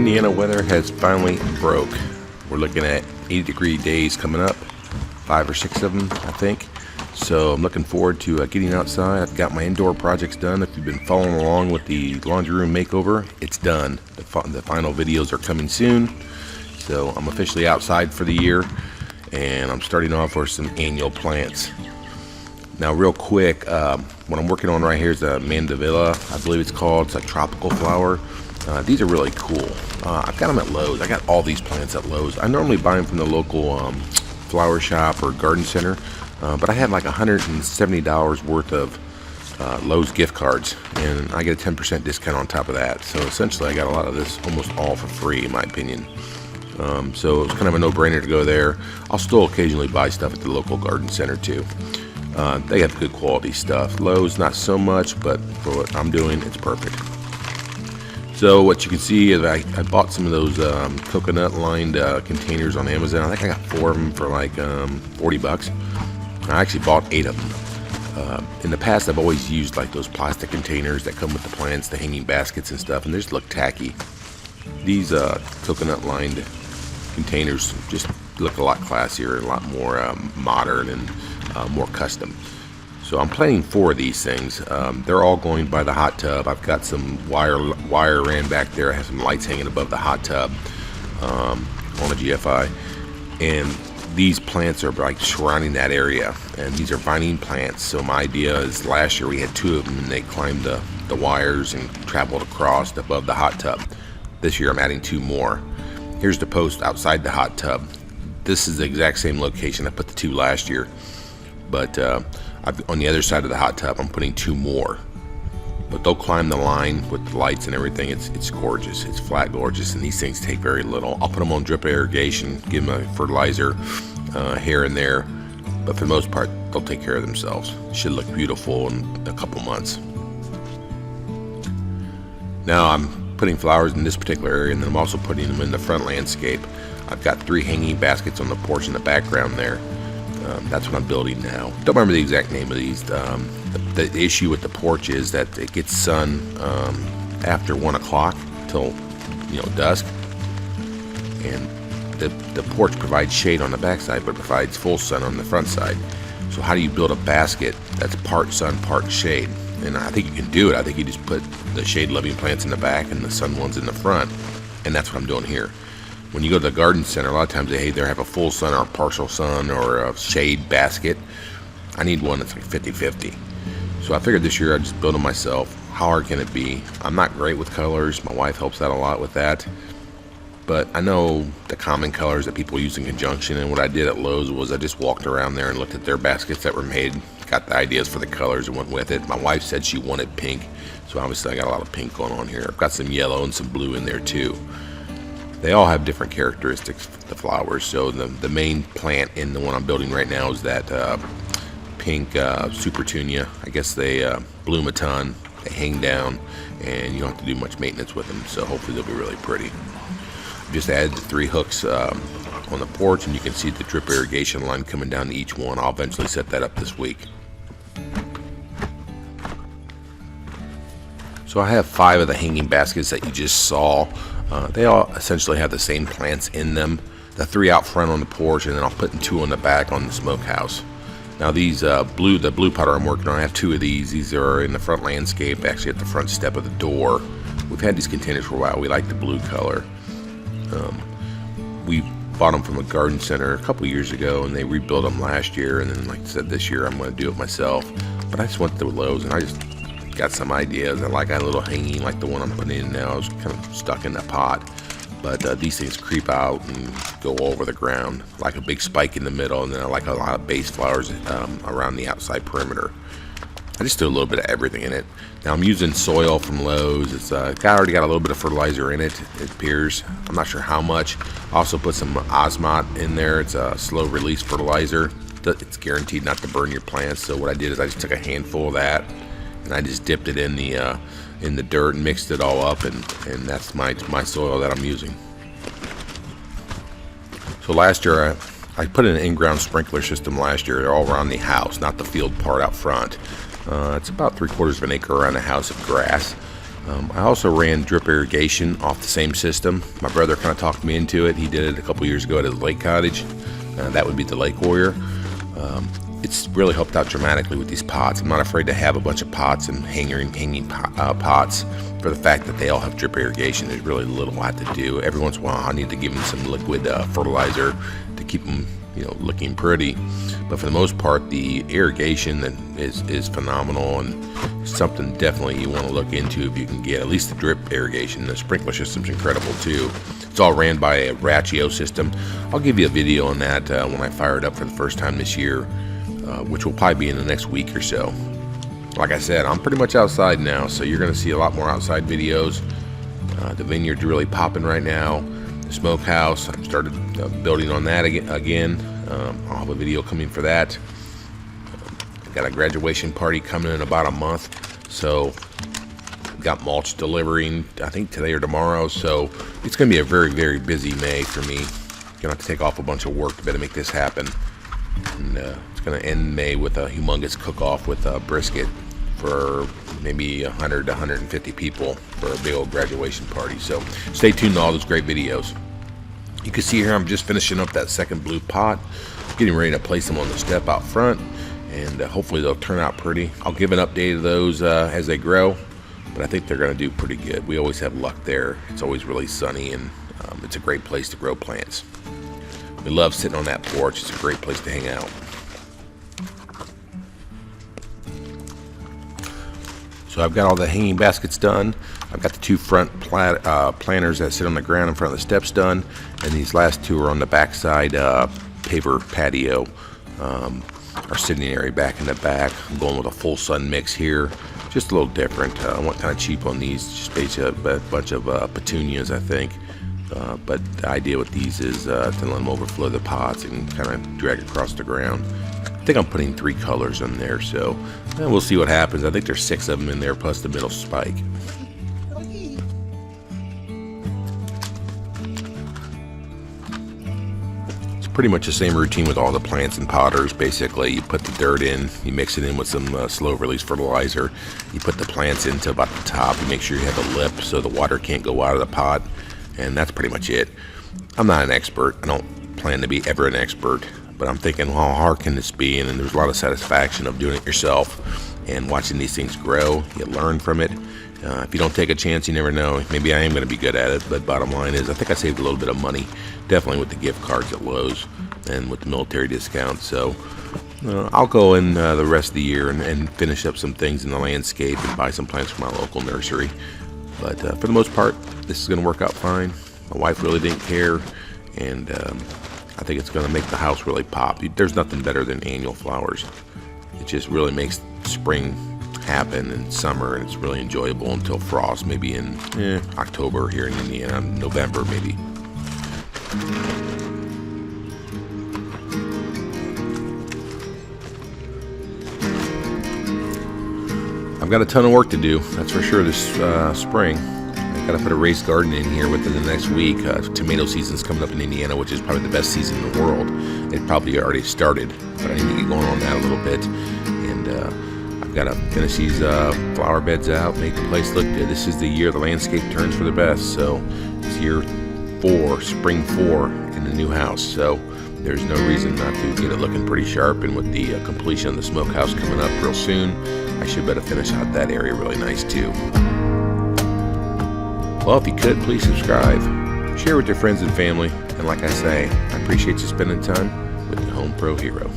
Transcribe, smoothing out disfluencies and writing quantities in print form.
Indiana weather has finally broke. We're looking at 80-degree days coming up, 5 or 6 of them, I think. So I'm looking forward to getting outside. I've got my indoor projects done. If you've been following along with the laundry room makeover, it's done. The final videos are coming soon. So I'm officially outside for the year, and I'm starting off with some annual plants. Now, real quick, what I'm working on right here is a Mandevilla, I believe it's called. It's a tropical flower. These are really cool. I've got them at Lowe's. I got all these plants at Lowe's. I normally buy them from the local flower shop or garden center, but I had like $170 worth of Lowe's gift cards, and I get a 10% discount on top of that. So essentially, I got a lot of this almost all for free, in my opinion. So it was kind of a no-brainer to go there. I'll still occasionally buy stuff at the local garden center too. They have good quality stuff. Lowe's, not so much, but for what I'm doing, it's perfect. So what you can see is I bought some of those coconut-lined containers on Amazon. I think I got 4 of them for like 40 bucks. I actually bought 8 of them. In the past, I've always used like those plastic containers that come with the plants, the hanging baskets and stuff, and they just look tacky. These coconut-lined containers just look a lot classier, a lot more modern, and more custom. So I'm planning 4 of these things. They're all going by the hot tub. I've got some wire ran back there. I have some lights hanging above the hot tub on a GFI, and these plants are like surrounding that area, and these are vining plants. So my idea is, last year we had 2 of them, and they climbed the wires and traveled across above the hot tub. This year I'm adding 2 more. Here's the post outside the hot tub. This is the exact same location I put the 2 last year, but on the other side of the hot tub I'm putting 2 more. But they'll climb the line with the lights and everything. It's gorgeous. It's flat gorgeous, and these things take very little. I'll put them on drip irrigation, give them a fertilizer here and there, but for the most part they'll take care of themselves. Should look beautiful in a couple months. Now I'm putting flowers in this particular area, and then I'm also putting them in the front landscape. I've got 3 hanging baskets on the porch in the background there. That's what I'm building now. Don't remember the exact name of these. The issue with the porch is that it gets sun after 1 o'clock till dusk, and the porch provides shade on the backside, but provides full sun on the front side. So how do you build a basket that's part sun, part shade? And I think you can do it. I think you just put the shade-loving plants in the back and the sun ones in the front, and that's what I'm doing here. When you go to the garden center, a lot of times they either have a full sun or a partial sun or a shade basket. I need one that's like 50-50. So I figured this year I'd just build them myself. How hard can it be? I'm not great with colors. My wife helps out a lot with that. But I know the common colors that people use in conjunction, and what I did at Lowe's was I just walked around there and looked at their baskets that were made, got the ideas for the colors and went with it. My wife said she wanted pink, so obviously I got a lot of pink going on here. I've got some yellow and some blue in there too. They all have different characteristics, the flowers. So the main plant in the one I'm building right now is that pink Supertunia. I guess they bloom a ton, they hang down, and you don't have to do much maintenance with them, so hopefully they'll be really pretty. Just added the 3 hooks on the porch, and you can see the drip irrigation line coming down to each one. I'll eventually set that up this week. So I have 5 of the hanging baskets that you just saw. They all essentially have the same plants in them. The 3 out front on the porch, and then I'll put 2 on the back on the smokehouse. Now these the blue powder I'm working on, I have 2 of these. These are in the front landscape, actually at the front step of the door. We've had these containers for a while. We like the blue color. We bought them from a garden center a couple years ago, and they rebuilt them last year, and then like I said, this year I'm going to do it myself. But I just went to Lowe's and I just got some ideas. I got a little hanging like the one I'm putting in now. I was kind of stuck in the pot, but these things creep out and go over the ground, like a big spike in the middle, and then I like a lot of base flowers around the outside perimeter. I just do a little bit of everything in it. Now I'm using soil from Lowe's. It's already got a little bit of fertilizer in it, it appears. I'm not sure how much. I also put some Osmocote in there. It's a slow release fertilizer. It's guaranteed not to burn your plants. So what I did is I just took a handful of that, and I just dipped it in the dirt and mixed it all up, and that's my soil that I'm using. So last year I put in an in-ground sprinkler system last year. They're all around the house, not the field part out front. It's about 3/4 of an acre around the house of grass. I also ran drip irrigation off the same system. My brother kind of talked me into it. He did it a couple years ago at his lake cottage. That would be the Lake Warrior. It's really helped out dramatically with these pots. I'm not afraid to have a bunch of pots and hanging pots for the fact that they all have drip irrigation. There's really little lot to do. Every once in a while I need to give them some liquid fertilizer to keep them, looking pretty. But for the most part, the irrigation is phenomenal, and something definitely you want to look into if you can get at least the drip irrigation. The sprinkler system's incredible too. It's all ran by a Patio system. I'll give you a video on that when I fire it up for the first time this year, which will probably be in the next week or so. Like I said, I'm pretty much outside now, so you're going to see a lot more outside videos. The vineyard's really popping right now. The smokehouse, I've started building on that again. I'll have a video coming for that. I've got a graduation party coming in about a month, so got mulch delivering I think today or tomorrow, so it's going to be a very, very busy May for me. Gonna have to take off a bunch of work to better make this happen, and it's going to end May with a humongous cook-off with brisket for maybe 100 to 150 people for a big old graduation party. So stay tuned to all those great videos. You can see here I'm just finishing up that second blue pot, getting ready to place them on the step out front, and hopefully they'll turn out pretty. I'll give an update of those as they grow, but I think they're going to do pretty good. We always have luck there. It's always really sunny, and it's a great place to grow plants. We love sitting on that porch. It's a great place to hang out. So I've got all the hanging baskets done. I've got the two front planters that sit on the ground in front of the steps done, and these last two are on the backside paver patio, our sitting area back in the back. I'm going with a full sun mix here, just a little different. I went kind of cheap on these, just basically a bunch of petunias, I think. But the idea with these is to let them overflow the pots and kind of drag across the ground. I think I'm putting 3 colors in there, so we'll see what happens. I think there's 6 of them in there plus the middle spike. It's pretty much the same routine with all the plants and potters. Basically, you put the dirt in, you mix it in with some slow release fertilizer, you put the plants into about the top, you make sure you have a lip so the water can't go out of the pot, and that's pretty much it. I'm not an expert. I don't plan to be ever an expert. But I'm thinking, well, how hard can this be? And then there's a lot of satisfaction of doing it yourself and watching these things grow. You learn from it. If you don't take a chance, you never know. Maybe I am going to be good at it, but bottom line is I think I saved a little bit of money, definitely with the gift cards at Lowe's and with the military discount. So I'll go in the rest of the year and finish up some things in the landscape and buy some plants from my local nursery. But for the most part, this is going to work out fine. My wife really didn't care, and I think it's going to make the house really pop. There's nothing better than annual flowers. It just really makes spring happen and summer, and it's really enjoyable until frost, maybe in October here in Indiana, November maybe. I've got a ton of work to do, that's for sure, this spring. Got to put a raised garden in here within the next week. Tomato season's coming up in Indiana, which is probably the best season in the world. It probably already started, but I need to get going on that a little bit. And I've got to finish these flower beds out, make the place look good. This is the year the landscape turns for the best. So it's year 4, spring 4 in the new house. So there's no reason not to get it looking pretty sharp. And with the completion of the smokehouse coming up real soon, I should better finish out that area really nice too. Well, if you could, please subscribe, share with your friends and family, and like I say, I appreciate you spending time with the Home Pro Hero.